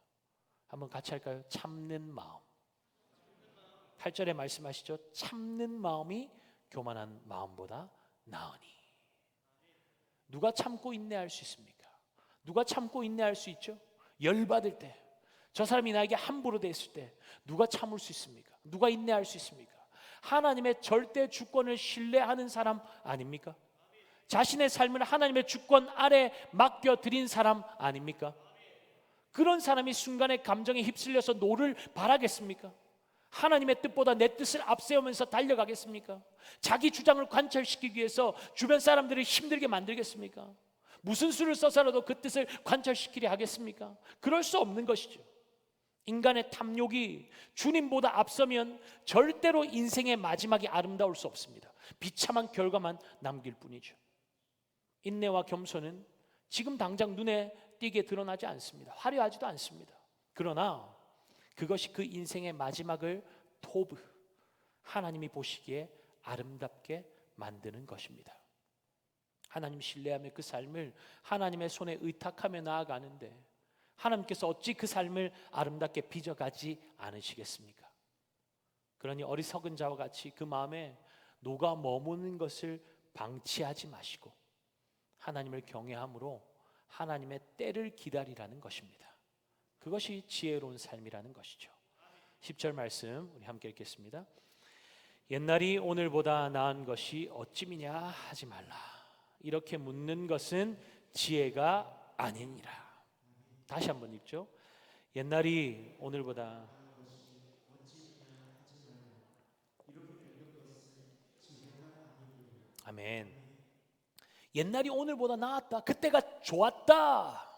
한번 같이 할까요? 참는 마음. 8절에 말씀하시죠. 참는 마음이 교만한 마음보다 나으니. 누가 참고 인내할 수 있습니까? 누가 참고 인내할 수 있죠? 열받을 때, 저 사람이 나에게 함부로 대했을 때 누가 참을 수 있습니까? 누가 인내할 수 있습니까? 하나님의 절대 주권을 신뢰하는 사람 아닙니까? 자신의 삶을 하나님의 주권 아래 맡겨드린 사람 아닙니까? 그런 사람이 순간의 감정에 휩쓸려서 노를 바라겠습니까? 하나님의 뜻보다 내 뜻을 앞세우면서 달려가겠습니까? 자기 주장을 관철시키기 위해서 주변 사람들을 힘들게 만들겠습니까? 무슨 수를 써서라도 그 뜻을 관철시키려 하겠습니까? 그럴 수 없는 것이죠. 인간의 탐욕이 주님보다 앞서면 절대로 인생의 마지막이 아름다울 수 없습니다. 비참한 결과만 남길 뿐이죠. 인내와 겸손은 지금 당장 눈에 띄게 드러나지 않습니다. 화려하지도 않습니다. 그러나 그것이 그 인생의 마지막을 토브, 하나님이 보시기에 아름답게 만드는 것입니다. 하나님 신뢰하며 그 삶을 하나님의 손에 의탁하며 나아가는데 하나님께서 어찌 그 삶을 아름답게 빚어가지 않으시겠습니까? 그러니 어리석은 자와 같이 그 마음에 녹아 머무는 것을 방치하지 마시고 하나님을 경외함으로 하나님의 때를 기다리라는 것입니다. 그것이 지혜로운 삶이라는 것이죠. 10절 말씀 우리 함께 읽겠습니다. 옛날이 오늘보다 나은 것이 어찌미냐 하지 말라. 이렇게 묻는 것은 지혜가 아니니라. 다시 한번 읽죠. 옛날이 오늘보다 아멘. 옛날이 오늘보다 나았다. 그때가 좋았다.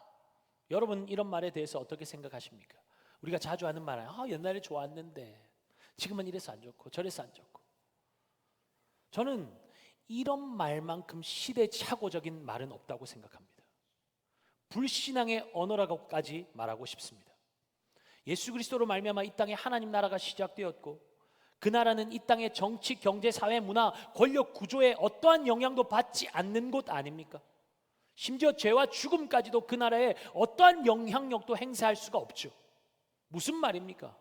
여러분 이런 말에 대해서 어떻게 생각하십니까? 우리가 자주 하는 말은 옛날에 좋았는데 지금은 이래서 안 좋고 저래서 안 좋고. 저는 이런 말만큼 시대착오적인 말은 없다고 생각합니다. 불신앙의 언어라고까지 말하고 싶습니다. 예수 그리스도로 말미암아 이 땅에 하나님 나라가 시작되었고 그 나라는 이 땅의 정치, 경제, 사회, 문화, 권력 구조에 어떠한 영향도 받지 않는 곳 아닙니까? 심지어 죄와 죽음까지도 그 나라에 어떠한 영향력도 행사할 수가 없죠. 무슨 말입니까?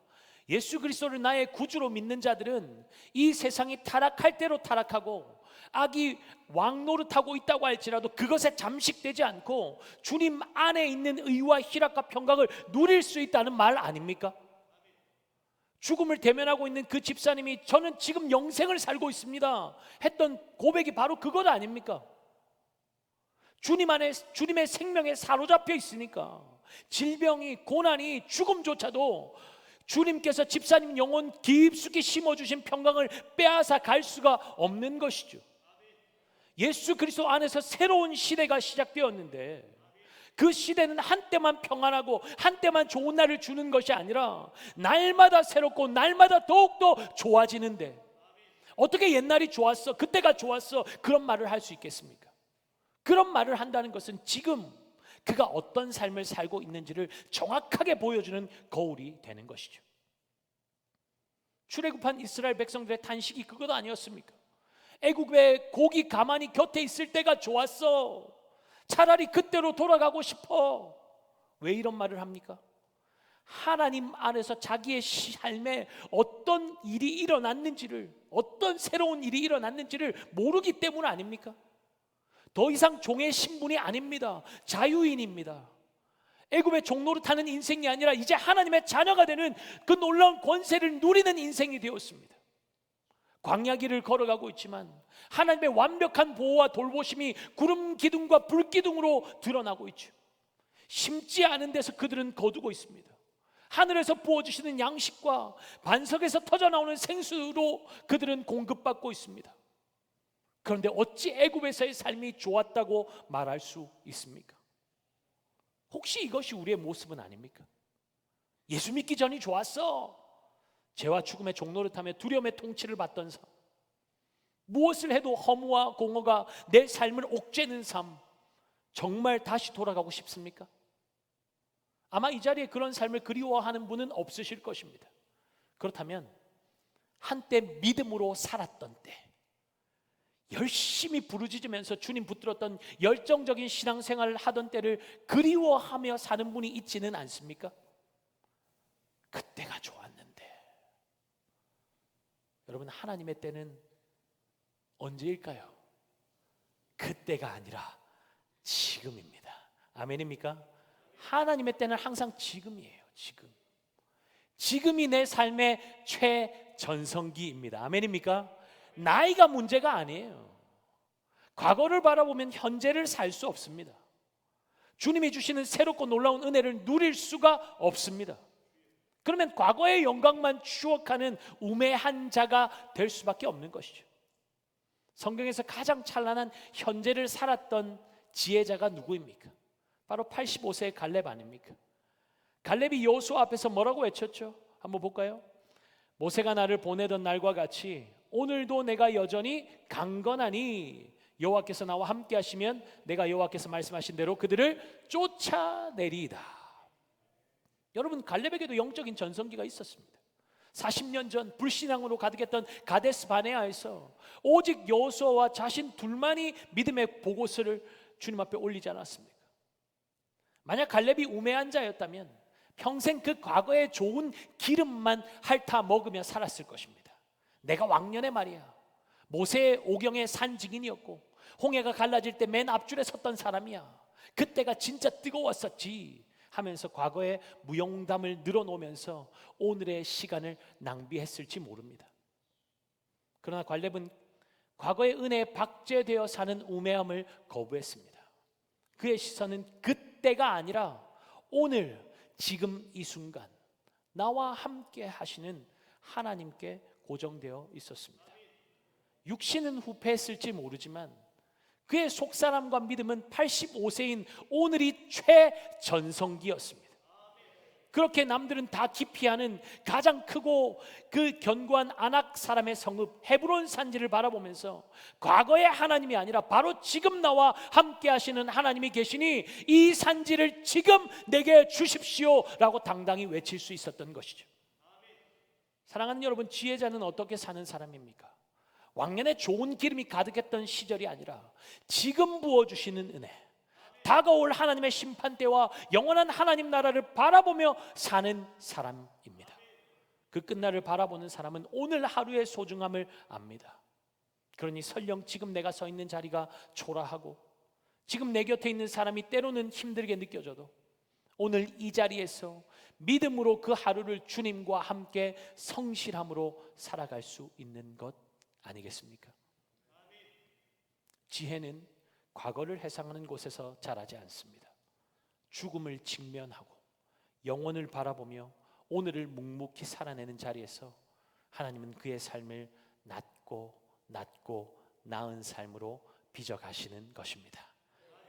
예수 그리스도를 나의 구주로 믿는 자들은 이 세상이 타락할 대로 타락하고 악이 왕노릇하고 있다고 할지라도 그것에 잠식되지 않고 주님 안에 있는 의와 희락과 평강을 누릴 수 있다는 말 아닙니까? 죽음을 대면하고 있는 그 집사님이 저는 지금 영생을 살고 있습니다 했던 고백이 바로 그것 아닙니까? 주님 안에 주님의 생명에 사로잡혀 있으니까 질병이, 고난이, 죽음조차도 주님께서 집사님 영혼 깊숙이 심어주신 평강을 빼앗아 갈 수가 없는 것이죠. 예수 그리스도 안에서 새로운 시대가 시작되었는데 그 시대는 한때만 평안하고 한때만 좋은 날을 주는 것이 아니라 날마다 새롭고 날마다 더욱더 좋아지는데 어떻게 옛날이 좋았어, 그때가 좋았어 그런 말을 할 수 있겠습니까? 그런 말을 한다는 것은 지금 그가 어떤 삶을 살고 있는지를 정확하게 보여주는 거울이 되는 것이죠. 출애굽한 이스라엘 백성들의 탄식이 그것 아니었습니까? 애굽의 고기 가만히 곁에 있을 때가 좋았어. 차라리 그때로 돌아가고 싶어. 왜 이런 말을 합니까? 하나님 안에서 자기의 삶에 어떤 일이 일어났는지를, 어떤 새로운 일이 일어났는지를 모르기 때문 아닙니까? 더 이상 종의 신분이 아닙니다. 자유인입니다. 애굽의 종노릇하는 인생이 아니라 이제 하나님의 자녀가 되는 그 놀라운 권세를 누리는 인생이 되었습니다. 광야 길을 걸어가고 있지만 하나님의 완벽한 보호와 돌보심이 구름 기둥과 불 기둥으로 드러나고 있죠. 심지 않은 데서 그들은 거두고 있습니다. 하늘에서 부어주시는 양식과 반석에서 터져나오는 생수로 그들은 공급받고 있습니다. 그런데 어찌 애굽에서의 삶이 좋았다고 말할 수 있습니까? 혹시 이것이 우리의 모습은 아닙니까? 예수 믿기 전이 좋았어. 죄와 죽음의 종노릇하며 두려움의 통치를 받던 삶, 무엇을 해도 허무와 공허가 내 삶을 옥죄는 삶, 정말 다시 돌아가고 싶습니까? 아마 이 자리에 그런 삶을 그리워하는 분은 없으실 것입니다. 그렇다면 한때 믿음으로 살았던 때, 열심히 부르짖으면서 주님 붙들었던 열정적인 신앙생활을 하던 때를 그리워하며 사는 분이 있지는 않습니까? 그때가 좋았는데. 여러분, 하나님의 때는 언제일까요? 그때가 아니라 지금입니다. 아멘입니까? 하나님의 때는 항상 지금이에요. 지금이 내 삶의 최전성기입니다. 아멘입니까? 나이가 문제가 아니에요. 과거를 바라보면 현재를 살 수 없습니다. 주님이 주시는 새롭고 놀라운 은혜를 누릴 수가 없습니다. 그러면 과거의 영광만 추억하는 우매한 자가 될 수밖에 없는 것이죠. 성경에서 가장 찬란한 현재를 살았던 지혜자가 누구입니까? 바로 85세의 갈렙 아닙니까? 갈렙이 여호수아 앞에서 뭐라고 외쳤죠? 한번 볼까요? 모세가 나를 보내던 날과 같이 오늘도 내가 여전히 강건하니 여호와께서 나와 함께 하시면 내가 여호와께서 말씀하신 대로 그들을 쫓아내리이다. 여러분, 갈렙에게도 영적인 전성기가 있었습니다. 40년 전 불신앙으로 가득했던 가데스 바네아에서 오직 여호수아와 자신 둘만이 믿음의 보고서를 주님 앞에 올리지 않았습니까? 만약 갈렙이 우매한 자였다면 평생 그 과거의 좋은 기름만 핥아 먹으며 살았을 것입니다. 내가 왕년에 말이야, 모세의 오경의 산 증인이었고 홍해가 갈라질 때 맨 앞줄에 섰던 사람이야. 그때가 진짜 뜨거웠었지 하면서 과거의 무용담을 늘어놓으면서 오늘의 시간을 낭비했을지 모릅니다. 그러나 갈렙은 과거의 은혜에 박제되어 사는 우매함을 거부했습니다. 그의 시선은 그때가 아니라 오늘, 지금 이 순간 나와 함께 하시는 하나님께 고정되어 있었습니다. 육신은 후패했을지 모르지만 그의 속사람과 믿음은 85세인 오늘이 최전성기였습니다. 그렇게 남들은 다 기피하는 가장 크고 그 견고한 아낙 사람의 성읍 헤브론 산지를 바라보면서 과거의 하나님이 아니라 바로 지금 나와 함께 하시는 하나님이 계시니 이 산지를 지금 내게 주십시오 라고 당당히 외칠 수 있었던 것이죠. 사랑하는 여러분, 지혜자는 어떻게 사는 사람입니까? 왕년에 좋은 기름이 가득했던 시절이 아니라 지금 부어주시는 은혜, 다가올 하나님의 심판대와 영원한 하나님 나라를 바라보며 사는 사람입니다. 그 끝날을 바라보는 사람은 오늘 하루의 소중함을 압니다. 그러니 설령 지금 내가 서 있는 자리가 초라하고 지금 내 곁에 있는 사람이 때로는 힘들게 느껴져도 오늘 이 자리에서 믿음으로 그 하루를 주님과 함께 성실함으로 살아갈 수 있는 것 아니겠습니까? 지혜는 과거를 회상하는 곳에서 자라지 않습니다. 죽음을 직면하고 영혼을 바라보며 오늘을 묵묵히 살아내는 자리에서 하나님은 그의 삶을 낮고 나은 삶으로 빚어가시는 것입니다.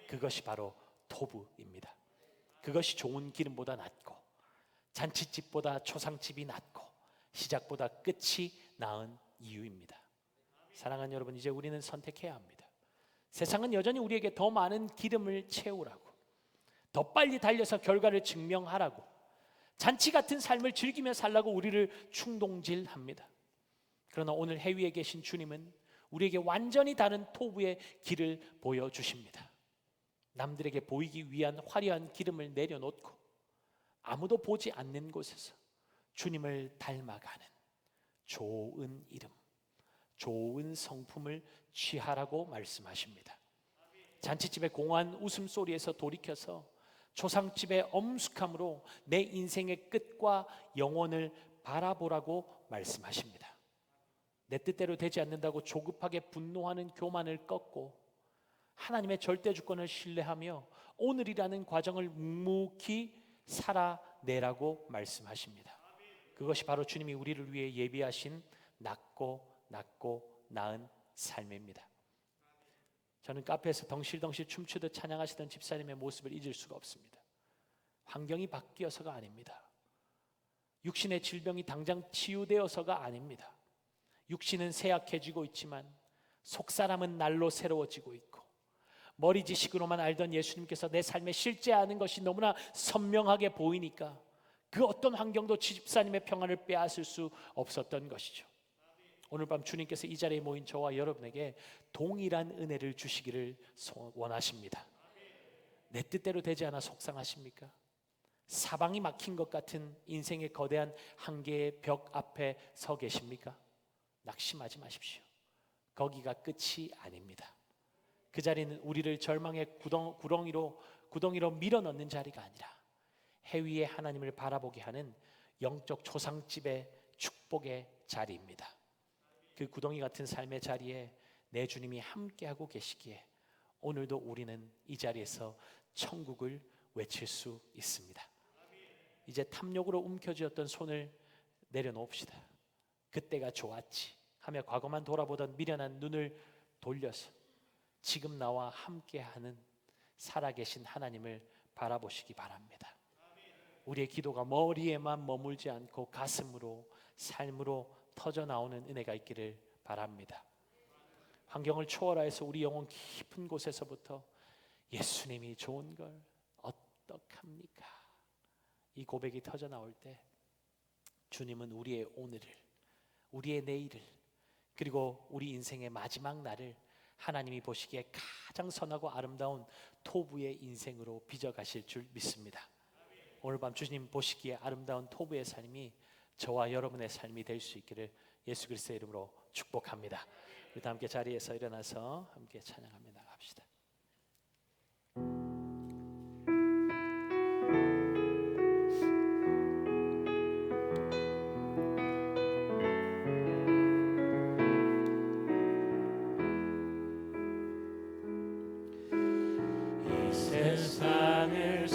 그것이 바로 토부입니다. 그것이 좋은 기름보다 낫고 잔치집보다 초상집이 낫고 시작보다 끝이 나은 이유입니다. 사랑하는 여러분, 이제 우리는 선택해야 합니다. 세상은 여전히 우리에게 더 많은 기름을 채우라고, 더 빨리 달려서 결과를 증명하라고, 잔치 같은 삶을 즐기며 살라고 우리를 충동질합니다. 그러나 오늘 해위에 계신 주님은 우리에게 완전히 다른 토부의 길을 보여주십니다. 남들에게 보이기 위한 화려한 기름을 내려놓고 아무도 보지 않는 곳에서 주님을 닮아가는 좋은 이름, 좋은 성품을 취하라고 말씀하십니다. 잔치집의 공허한 웃음소리에서 돌이켜서 초상집의 엄숙함으로 내 인생의 끝과 영혼을 바라보라고 말씀하십니다. 내 뜻대로 되지 않는다고 조급하게 분노하는 교만을 꺾고 하나님의 절대 주권을 신뢰하며 오늘이라는 과정을 묵묵히 살아내라고 말씀하십니다. 그것이 바로 주님이 우리를 위해 예비하신 낮고 나은 삶입니다. 저는 카페에서 덩실덩실 춤추듯 찬양하시던 집사님의 모습을 잊을 수가 없습니다. 환경이 바뀌어서가 아닙니다. 육신의 질병이 당장 치유되어서가 아닙니다. 육신은 쇠약해지고 있지만 속사람은 날로 새로워지고 있고, 머리 지식으로만 알던 예수님께서 내 삶에 실제하는 것이 너무나 선명하게 보이니까 그 어떤 환경도 집사님의 평안을 빼앗을 수 없었던 것이죠. 오늘 밤 주님께서 이 자리에 모인 저와 여러분에게 동일한 은혜를 주시기를 원하십니다. 내 뜻대로 되지 않아 속상하십니까? 사방이 막힌 것 같은 인생의 거대한 한계의 벽 앞에 서 계십니까? 낙심하지 마십시오. 거기가 끝이 아닙니다. 그 자리는 우리를 절망의 구덩이로 밀어넣는 자리가 아니라 해위의 하나님을 바라보게 하는 영적 초상집의 축복의 자리입니다. 그 구덩이 같은 삶의 자리에 내 주님이 함께하고 계시기에 오늘도 우리는 이 자리에서 천국을 외칠 수 있습니다. 이제 탐욕으로 움켜쥐었던 손을 내려놓읍시다. 그때가 좋았지 하며 과거만 돌아보던 미련한 눈을 돌려서 지금 나와 함께하는 살아계신 하나님을 바라보시기 바랍니다. 우리의 기도가 머리에만 머물지 않고 가슴으로, 삶으로 터져나오는 은혜가 있기를 바랍니다. 환경을 초월하여서 우리 영혼 깊은 곳에서부터 예수님이 좋은 걸 어떡합니까? 이 고백이 터져나올 때 주님은 우리의 오늘을, 우리의 내일을, 그리고 우리 인생의 마지막 날을 하나님이 보시기에 가장 선하고 아름다운 토부의 인생으로 빚어가실 줄 믿습니다. 오늘 밤 주님 보시기에 아름다운 토부의 삶이 저와 여러분의 삶이 될 수 있기를 예수 그리스도의 이름으로 축복합니다. 우리 다 함께 자리에서 일어나서 함께 찬양하며 나갑시다. 이 세상을